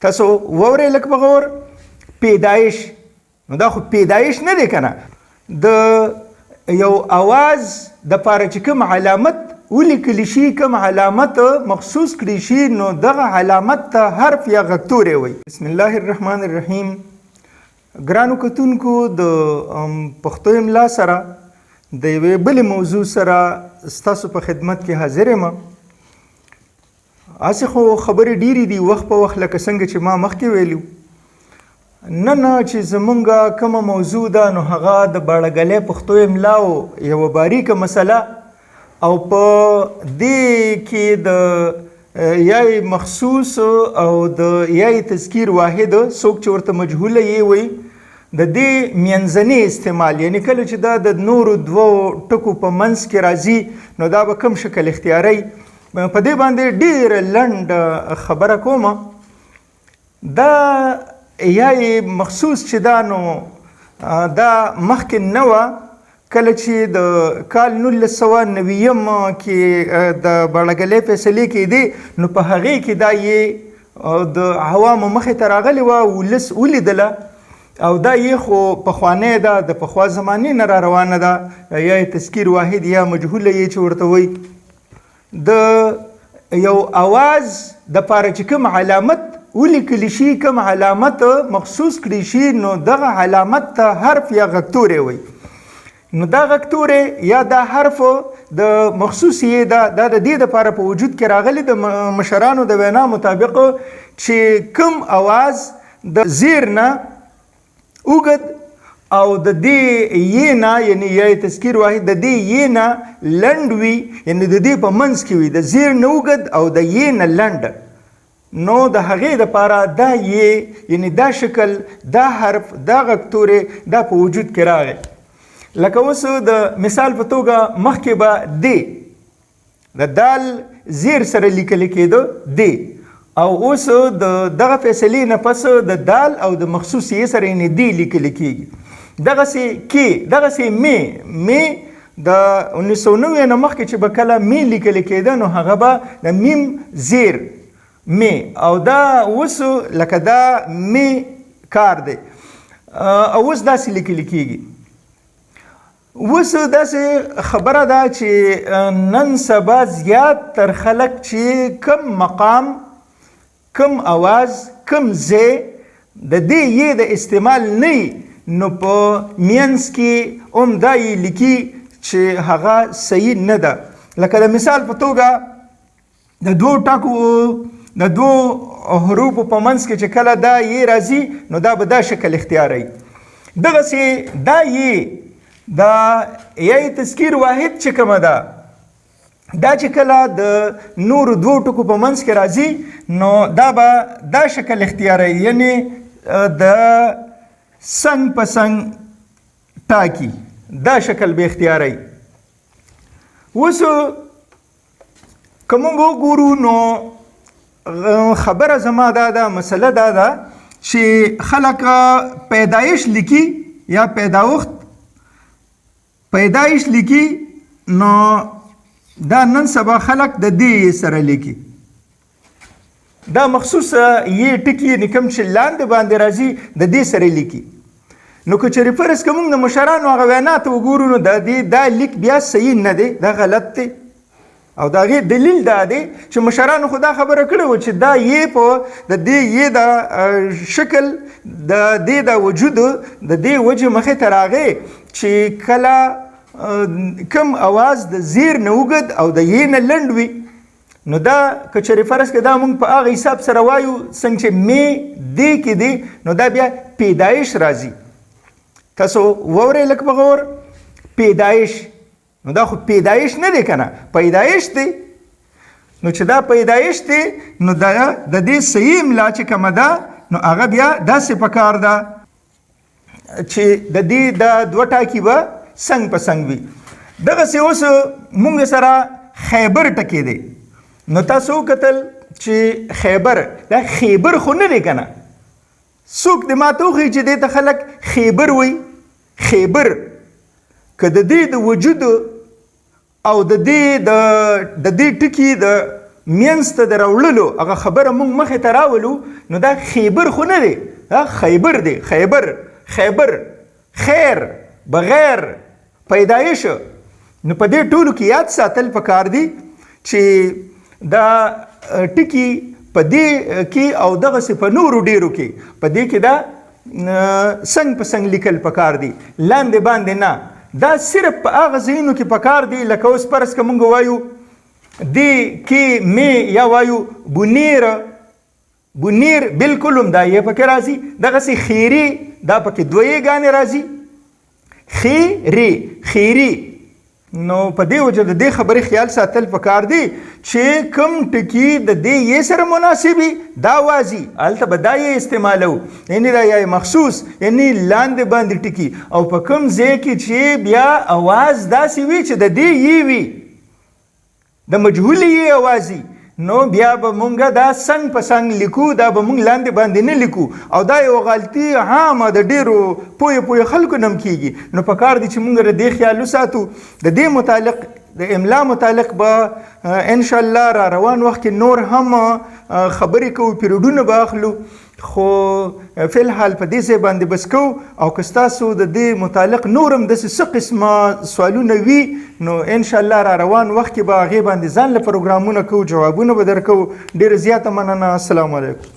تاسو وورئ لږ په غور پیدایش. نو دا خو پیدایش نه دی که نه، د یو اواز دپاره چې کوم علامت ولیکلی شي، کوم علامت مخصوص کړی شي، نو دغه علامت ته حرف یا غکتوری وایي. بسم الله الرحمن الرحیم. ګرانو کتونکو، د پښتو املا سره د یوې بلې موضوع سره ستاسو په خدمت کې حاضر یم. هسې خو خبرې ډېرې دي وخت په وخت، لکه څنګه چې ما مخکې ویلي. نن چې زمونږ کومه موضوع ده نو هغه د باړګلۍ پښتو املاو یوه باریکه مسله، او په دې کې د یای مخصوص او د یای تذکیر واحد څوک چې ورته مجهوله یې وایي، د دې منځنی استعمال، یعنی کله چې دا د نورو دوو ټکو په منځ کې راځي نو دا به کوم شکل اختیاروي. په دې باندې ډېره لنډ خبره کومه. دا یای مخصوص چې دا نو دا مخکې نه وه، کله چې د کال 1990 کې د باړګلۍ فیصلې کېدې نو په هغې کې دا یې د عوامو مخې ته راغلې وه، ولس ولیدله، او دا یې خو پخوانی ده، د پخوا زمانې نه را روانه ده، یا تذکیر واحد یا مجهوله یې چې ورته وایي. د یو اواز دپاره چې کوم علامت ولیکلی شي، کوم علامت مخصوص کړی شي، نو دغه علامت ته حرف یا غکتوری وایي. نو دا غکتوری یا دا حرف د مخصوص یې دا د دې دپاره په وجود کې راغلی د مشرانو د وینا مطابق چې کوم اواز د زیر نه اوږد او د دې یې نه، یعنی یا تذکیر واحد د دې یې نه لنډ وي، یعنی د دې په منځ کې وي، د زیر نه اوږد او د یې نه لنډ، نو د هغې دپاره دا یې، یعنی دا شکل، دا حرف، دا غکتوری دا په وجود کې راغی. لکه اوس د مثال په توګه مخکې به د دال زیر سره لیکل کېده دی، او اوس د دغه فیصلې نه پس د دال او د مخصوص یې سره یعنې دی لیکل کېږي. دغسې کې، دغسې می د 1990 نه مخکې چې به کله می لیکل کېده نو هغه به د میم زیر می، او دا اوس لکه دا می کار دی، او اوس داسې لیکل کېږي. اوس داسې خبره ده چې نن سبا زیات تر خلک چې کم مقام، کم اواز، کم ځای د دې یې د استعمال نه وي، نو په مینځ کې هم دا یې لیکي چې هغه صحیح نه ده. لکه د مثال په توګه د دوو ټکو، د دوو حروفو په منځ کې چې کله دا یې راځي نو دا به دا شکل اختیاروي. دغسې دا یې دا یای تذکیر واحد چې کومه ده، دا چې کله د نورو دوو ټکو په منځ کې راځي نو دا به دا شکل اختیاروي، یعنی د څنګ په څنګ ټاکي، دا شکل به اختیاروي. اوس که موږ وګورو نو خبره زما دا ده، مسله دا ده چې خلک پیدایش لیکي یا پیدایش لیکي، نو دا نن سبا خلک د دې سره لیکي. دا مخصوص یې ټکي یعنې کوم چې لاندې باندې راځي د دې سره لیکي. نو که چېرې فرض که موږ د مشرانو هغه وینا ته وګورو نو دا لیک بیا صحیح نه دی، دا غلط دی، او د هغې دلیل دا دی چې مشرانو خو دا خبره کړې وه چې دا یې په د دې یې دا شکل، د دې دا وجود د دې وجې مخې ته راغی چې کله کم اواز د زیر نه اوږد او د یې نه لنډ وي، نو دا که چېرې فرض که دا موږ په هغه حساب سره وایو څنګه چې می دې کې دی، نو دا بیا پیدایش راځي. تاسو وورئ لږ په غور پیدایش. نو دا خو پیدایش نه دی که نه، پیدایش دی. نو چې دا پیدایش دی نو دا د دې صحیح املا چې کومه ده نو هغه بیا داسې پکار ده چې د دې دا دوه ټاکي به څنګ په څنګ وي. دغسې اوس موږ سره خیبر ټکی دی. نو تاسو وکتل چې خیبر، دا خیبر خو نه دی که نه، څوک د ما ته وښیي چې دې ته خلک خیبر وایي. خیبر که د دې د وجود او د دې ټکي د منځ ته د راوړلو هغه خبره موږ مخې ته راولو نو دا خیبر خو نه دی، خیبر دی، خیبر، خیر، بغیر، پیدایش. نو په دې ټولو کې یاد ساتل پکار دي چې دا ټکي په دې کې او دغسې په نورو ډیرو کې په دې کې دا څنګ په څنګ لیکل پکار دي، لاندې باندې نه. دا صرف په هغه ځایونو کې پکار دي لکه اوس فرض که موږ وایو دې کې مې یا وایو بونیر بالکل هم دا یې پکې راځي، دغسې خیري دا پکې دوه یې ګانې راځي، خیري. نو په دې وجه د دې خبرې خیال ساتل پکار دی چې کوم ټکي د دې یې سره مناسبي دا وازي هلته به دا یې استعمالو، یعنی دا یې مخصوص یعنی لاندې باندې ټکي، او په کوم ځای کې چې بیا اواز داسې وي چې د دې یې وي د مجهولي یې اوازي، نو بیا به مونږ دا څنګ په څنګ لیکو، دا به مونږ لاندې باندې نه لیکو. او دا یو غلطي عامه د ډیرو پوه خلکو نم کیږي. نو پکار دي چې مونږ د دې خیال وساتو. د دې متعلق د املا متعلق به ان شاء الله را روان وخت کې نور هم خبرې کوو، پیریډونه به اخلو، خو فی الحال په دې ځای باندې بس کوو. او که ستاسو د دې متعلق نور هم داسې څه قسمه سوالونه وي نو ان شاء الله را روان وخت کې به هغې باندې ځان له پروګرامونه کوو، جوابونه به درکوو. ډېره زیاته مننه. السلام علیکم.